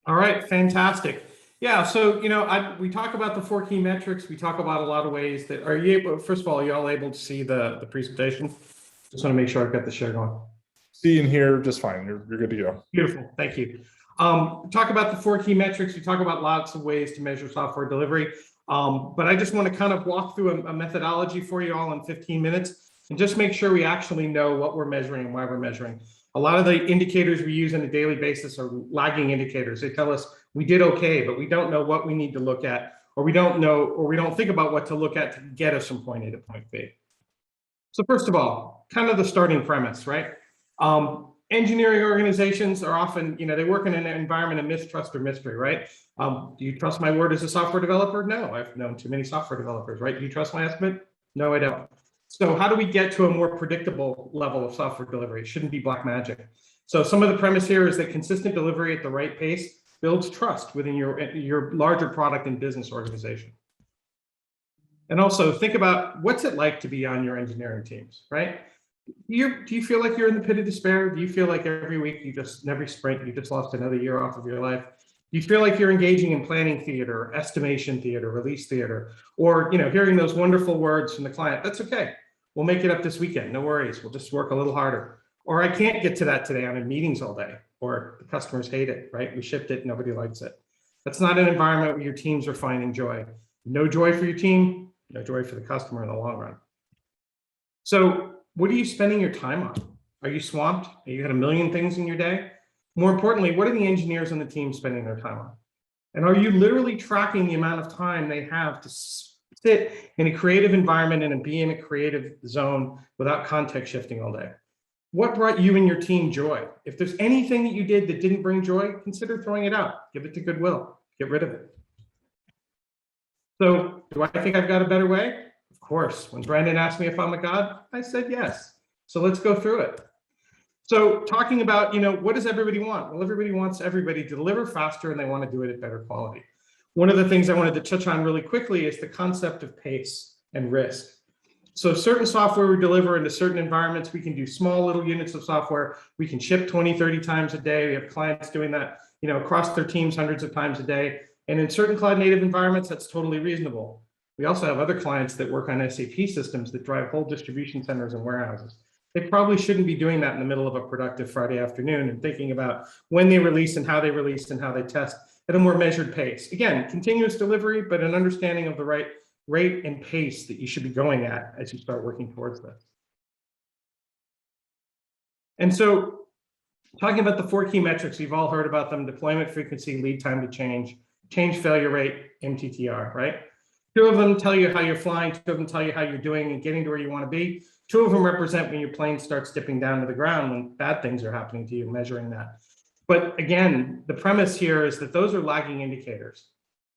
All right, fantastic. Yeah, so we talk about the four key metrics. We talk about a lot of ways that are you able. First of all, are you all able to see the presentation? Just want to make sure I've got the share going. See and hear just fine. You're good to go. Beautiful, thank you. Talk about the four key metrics. We talk about lots of ways to measure software delivery, but I just want to kind of walk through a methodology for you all in 15 minutes and just make sure we actually know what we're measuring and why we're measuring. A lot of the indicators we use on a daily basis are lagging indicators. They tell us we did okay, but we don't know what we need to look at, or we don't think about what to look at to get us from point A to point B. So first of all, kind of the starting premise, right? Engineering organizations are often, they work in an environment of mistrust or mystery, right? Do you trust my word as a software developer? No, I've known too many software developers, right? Do you trust my estimate? No, I don't. So how do we get to a more predictable level of software delivery? It shouldn't be black magic. So some of the premise here is that consistent delivery at the right pace builds trust within your larger product and business organization. And also think about what's it like to be on your engineering teams, right? Do you feel like you're in the pit of despair? Do you feel like every week every sprint, you just lost another year off of your life? Do you feel like you're engaging in planning theater, estimation theater, release theater, or hearing those wonderful words from the client? That's okay. We'll make it up this weekend. No worries. We'll just work a little harder. Or I can't get to that today. I'm in meetings all day. Or the customers hate it, right? We shipped it. Nobody likes it. That's not an environment where your teams are finding joy. No joy for your team, no joy for the customer in the long run. So what are you spending your time on? Are you swamped? Are you got a million things in your day? More importantly, what are the engineers on the team spending their time on? And are you literally tracking the amount of time they have to sit in a creative environment and be in a creative zone without context shifting all day? What brought you and your team joy? If there's anything that you did that didn't bring joy, consider throwing it out. Give it to Goodwill. Get rid of it. So do I think I've got a better way? Of course. When Brandon asked me if I'm a god, I said yes. So let's go through it. So talking about, what does everybody want? Well, everybody wants everybody to deliver faster and they want to do it at better quality. One of the things I wanted to touch on really quickly is the concept of pace and risk. So certain software we deliver into certain environments, we can do small little units of software. We can ship 20, 30 times a day. We have clients doing that, across their teams hundreds of times a day. And in certain cloud native environments, that's totally reasonable. We also have other clients that work on SAP systems that drive whole distribution centers and warehouses. They probably shouldn't be doing that in the middle of a productive Friday afternoon and thinking about when they release and how they test at a more measured pace. Again, continuous delivery, but an understanding of the right rate and pace that you should be going at as you start working towards this. And so talking about the four key metrics, you've all heard about them: deployment frequency, lead time to change failure rate, MTTR, right? Two of them tell you how you're flying, two of them tell you how you're doing and getting to where you want to be. Two of them represent when your plane starts dipping down to the ground, when bad things are happening to you, measuring that. But again, the premise here is that those are lagging indicators.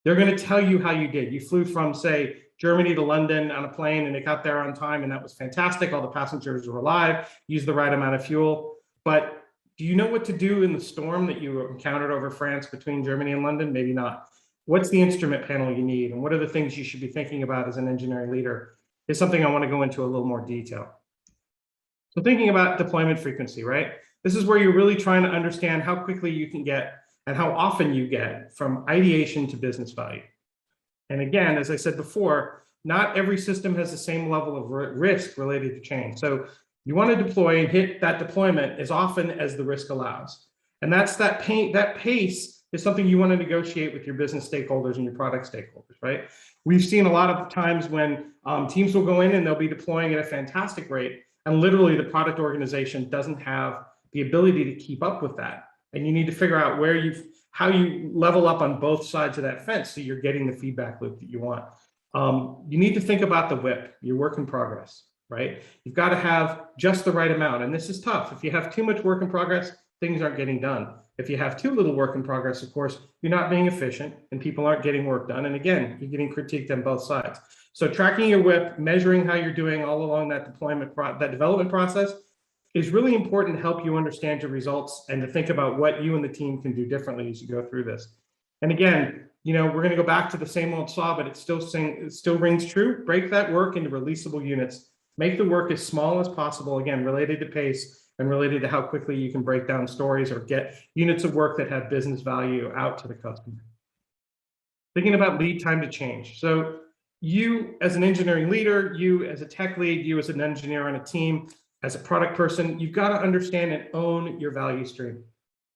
They're going to tell you how you did. You flew from, say, Germany to London on a plane and it got there on time and that was fantastic. All the passengers were alive, used the right amount of fuel. But do you know what to do in the storm that you encountered over France between Germany and London? Maybe not. What's the instrument panel you need? And what are the things you should be thinking about as an engineering leader is something I want to go into a little more detail. So thinking about deployment frequency, right? This is where you're really trying to understand how quickly you can get and how often you get from ideation to business value. And again, as I said before, not every system has the same level of risk related to change. So you want to deploy and hit that deployment as often as the risk allows. And that's that pace is something you want to negotiate with your business stakeholders and your product stakeholders, right? We've seen a lot of times when teams will go in and they'll be deploying at a fantastic rate, and literally the product organization doesn't have the ability to keep up with that. And you need to figure out how you level up on both sides of that fence so you're getting the feedback loop that you want. You need to think about the WIP, your work in progress, right? You've got to have just the right amount. And this is tough. If you have too much work in progress, things aren't getting done. If you have too little work in progress, of course, you're not being efficient and people aren't getting work done. And again, you're getting critiqued on both sides. So tracking your WIP, measuring how you're doing all along that development process is really important to help you understand your results and to think about what you and the team can do differently as you go through this. And again, we're going to go back to the same old saw, but it still rings true. Break that work into releasable units. Make the work as small as possible, again, related to pace, and related to how quickly you can break down stories or get units of work that have business value out to the customer. Thinking about lead time to change. So you as an engineering leader, you as a tech lead, you as an engineer on a team, as a product person, you've got to understand and own your value stream,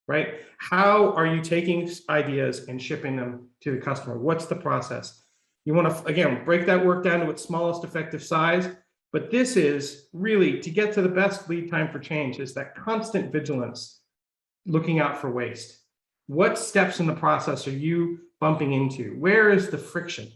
right? How are you taking ideas and shipping them to the customer? What's the process? You want to, again, break that work down to its smallest effective size. But this is really, to get to the best lead time for change, is that constant vigilance, looking out for waste. What steps in the process are you bumping into? Where is the friction?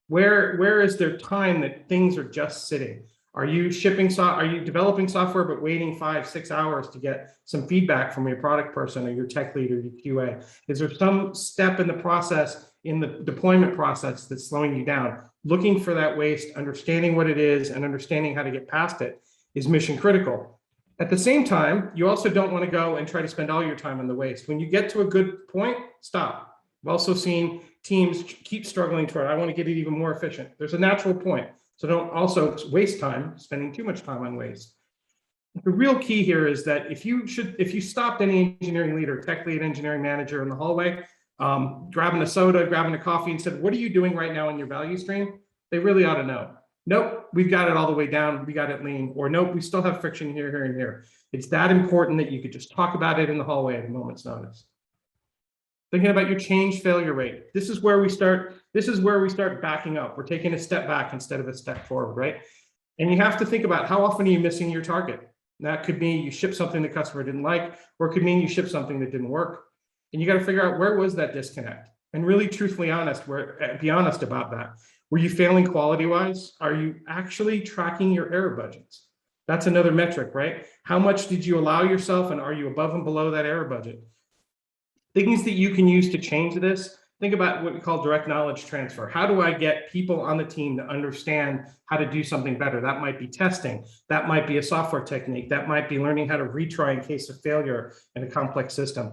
Where is there time that things are just sitting? Are you developing software but waiting 5-6 hours to get some feedback from your product person or your tech lead or your QA? Is there some step in the process, in the deployment process, that's slowing you down? Looking for that waste, understanding what it is, and understanding how to get past it is mission critical. At the same time, you also don't want to go and try to spend all your time on the waste. When you get to a good point, stop. I've also seen teams keep struggling toward, I want to get it even more efficient. There's a natural point. So don't also waste time spending too much time on waste. The real key here is that if you stopped any engineering leader, tech lead, engineering manager in the hallway, grabbing a soda, grabbing a coffee, and said, what are you doing right now in your value stream? They really ought to know. Nope, we've got it all the way down. We got it lean. Or nope, we still have friction here, here, and here. It's that important that you could just talk about it in the hallway at a moment's notice. Thinking about your change failure rate. This is where we start backing up. We're taking a step back instead of a step forward, right? And you have to think about how often are you missing your target? And that could mean you ship something the customer didn't like, or it could mean you ship something that didn't work. And you got to figure out, where was that disconnect? And really truthfully be honest about that. Were you failing quality-wise? Are you actually tracking your error budgets? That's another metric, right? How much did you allow yourself, and are you above and below that error budget? Things that you can use to change this. Think about what we call direct knowledge transfer. How do I get people on the team to understand how to do something better? That might be testing. That might be a software technique. That might be learning how to retry in case of failure in a complex system.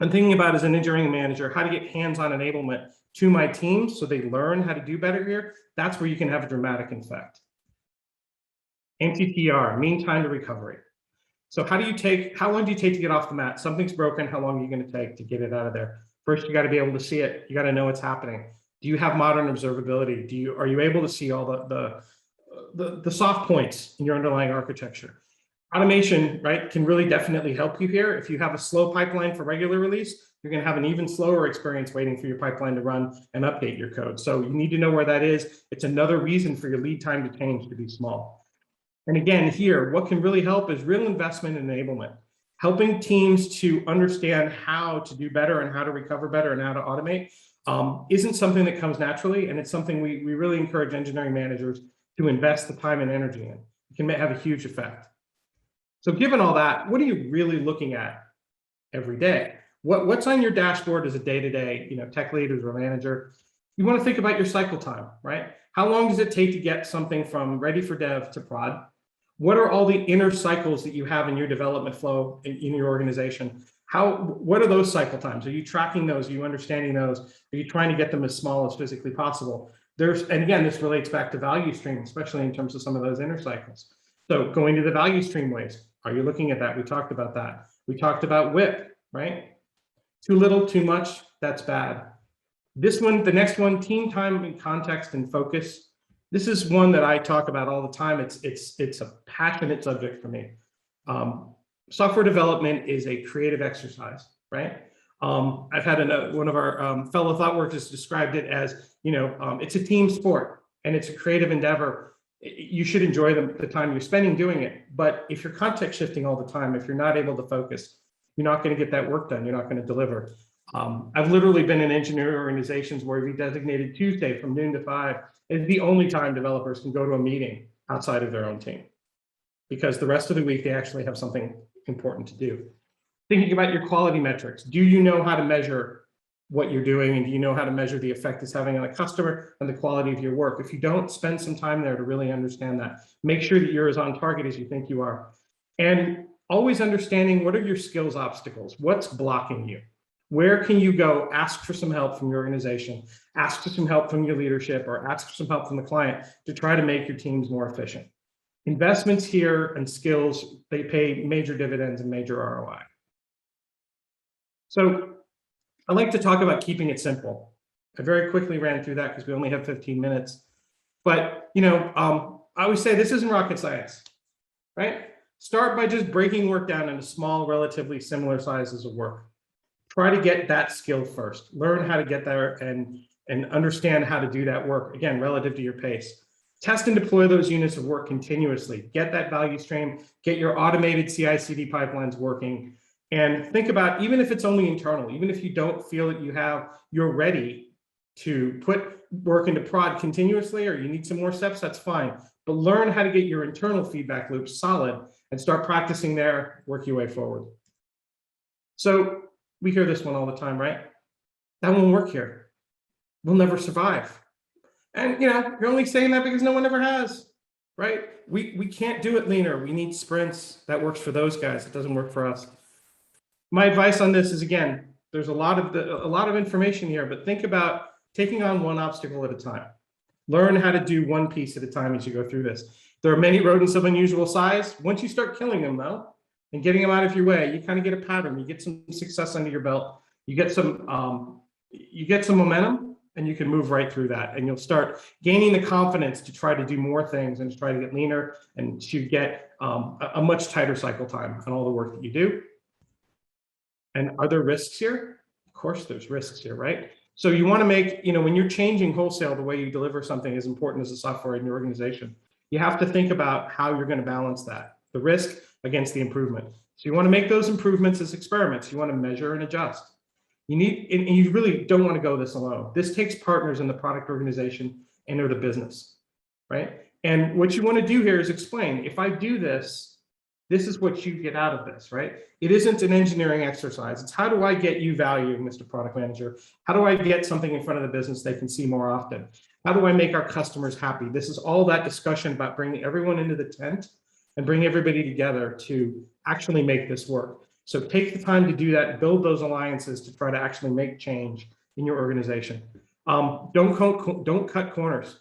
I'm thinking about, as an engineering manager, how to get hands-on enablement to my team so they learn how to do better here. That's where you can have a dramatic effect. MTTR, mean time to recovery. So how long do you take to get off the mat? Something's broken, how long are you going to take to get it out of there? First, you got to be able to see it. You got to know what's happening. Do you have modern observability? Are you able to see all the soft points in your underlying architecture? Automation, right, can really definitely help you here. If you have a slow pipeline for regular release, you're going to have an even slower experience waiting for your pipeline to run and update your code. So you need to know where that is. It's another reason for your lead time to change to be small. And again, here, what can really help is real investment in enablement, helping teams to understand how to do better and how to recover better and how to automate isn't something that comes naturally. And it's something we really encourage engineering managers to invest the time and energy in. It can have a huge effect. So given all that, what are you really looking at every day? What's on your dashboard as a day-to-day, tech leader or manager? You want to think about your cycle time, right? How long does it take to get something from ready for dev to prod? What are all the inner cycles that you have in your development flow in your organization? What are those cycle times? Are you tracking those? Are you understanding those? Are you trying to get them as small as physically possible? And again, this relates back to value stream, especially in terms of some of those inner cycles. So going to the value stream waste, are you looking at that? We talked about that. We talked about WIP, right? Too little, too much, that's bad. This one, the next one, team time and context and focus. This is one that I talk about all the time. It's a passionate subject for me. Software development is a creative exercise, right? I've had one of our fellow Thoughtworkers described it as, it's a team sport and it's a creative endeavor. You should enjoy the time you're spending doing it. But if you're context shifting all the time, if you're not able to focus, you're not going to get that work done. You're not going to deliver. I've literally been in engineering organizations where we designated Tuesday from noon to 5 is the only time developers can go to a meeting outside of their own team, because the rest of the week they actually have something important to do. Thinking about your quality metrics. Do you know how to measure what you're doing, and do you know how to measure the effect it's having on the customer and the quality of your work? If you don't, spend some time there to really understand that. Make sure that you're as on target as you think you are. And always understanding, what are your skills obstacles? What's blocking you? Where can you go ask for some help from your organization, ask for some help from your leadership, or ask for some help from the client to try to make your teams more efficient? Investments here and skills, they pay major dividends and major ROI. So I like to talk about keeping it simple. I very quickly ran through that because we only have 15 minutes. But, I always say this isn't rocket science, right? Start by just breaking work down into small, relatively similar sizes of work. Try to get that skill first. Learn how to get there and understand how to do that work, again, relative to your pace. Test and deploy those units of work continuously. Get that value stream, get your automated CI/CD pipelines working, and think about, even if it's only internal, even if you don't feel that you're ready to put work into prod continuously, or you need some more steps, that's fine. But learn how to get your internal feedback loop solid and start practicing there, work your way forward. So we hear this one all the time, right? That won't work here. We'll never survive. And you're only saying that because no one ever has, right? We can't do it leaner. We need sprints. That works for those guys. It doesn't work for us. My advice on this is, again, there's a lot of information here, but think about taking on one obstacle at a time. Learn how to do one piece at a time as you go through this. There are many rodents of unusual size. Once you start killing them, though, and getting them out of your way, you kind of get a pattern. You get some success under your belt. You get some momentum, and you can move right through that. And you'll start gaining the confidence to try to do more things and to try to get leaner and to get a much tighter cycle time on all the work that you do. And are there risks here? Of course, there's risks here, right? So you want to make, when you're changing wholesale, the way you deliver something is important as a software in your organization. You have to think about how you're going to balance that, the risk against the improvement. So you want to make those improvements as experiments. You want to measure and adjust. And you really don't want to go this alone. This takes partners in the product organization and or the business, right? And what you want to do here is explain, if I do this, this is what you get out of this, right? It isn't an engineering exercise. It's how do I get you value, Mr. Product Manager? How do I get something in front of the business they can see more often? How do I make our customers happy? This is all that discussion about bringing everyone into the tent and bring everybody together to actually make this work. So take the time to do that, build those alliances to try to actually make change in your organization. Don't cut corners.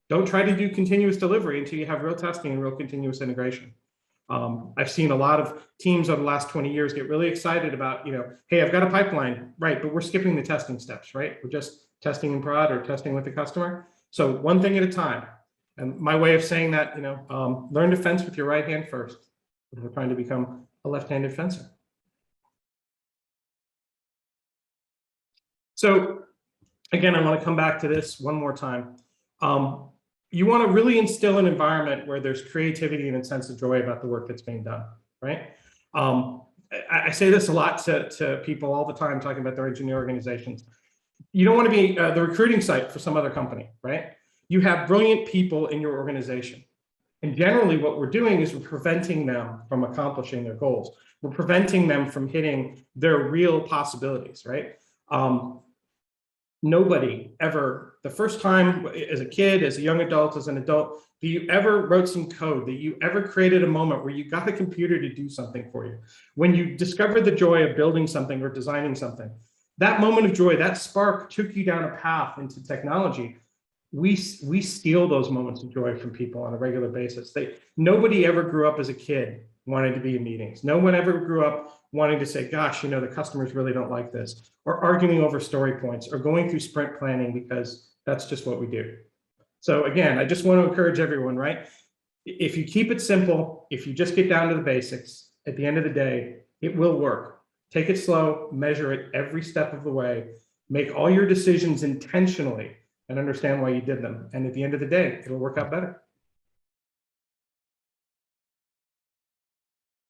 Don't try to do continuous delivery until you have real testing and real continuous integration. I've seen a lot of teams over the last 20 years get really excited about, hey, I've got a pipeline, right? But we're skipping the testing steps, right? We're just testing in prod or testing with the customer. So one thing at a time. And my way of saying that, learn to fence with your right hand first. We're trying to become a left-handed fencer. So again, I want to come back to this one more time. You want to really instill an environment where there's creativity and a sense of joy about the work that's being done, right? I say this a lot to people all the time talking about their engineering organizations. You don't want to be the recruiting site for some other company, right? You have brilliant people in your organization. And generally what we're doing is we're preventing them from accomplishing their goals. We're preventing them from hitting their real possibilities, right? Nobody ever, the first time as a kid, as a young adult, as an adult, that you ever wrote some code, that you ever created a moment where you got the computer to do something for you, when you discovered the joy of building something or designing something, that moment of joy, that spark took you down a path into technology. We steal those moments of joy from people on a regular basis. Nobody ever grew up as a kid wanting to be in meetings. No one ever grew up wanting to say, gosh, the customers really don't like this, or arguing over story points, or going through sprint planning, because that's just what we do. So again, I just want to encourage everyone, right? If you keep it simple, if you just get down to the basics, at the end of the day, it will work. Take it slow, measure it every step of the way, make all your decisions intentionally, and understand why you did them. And at the end of the day, it'll work out better.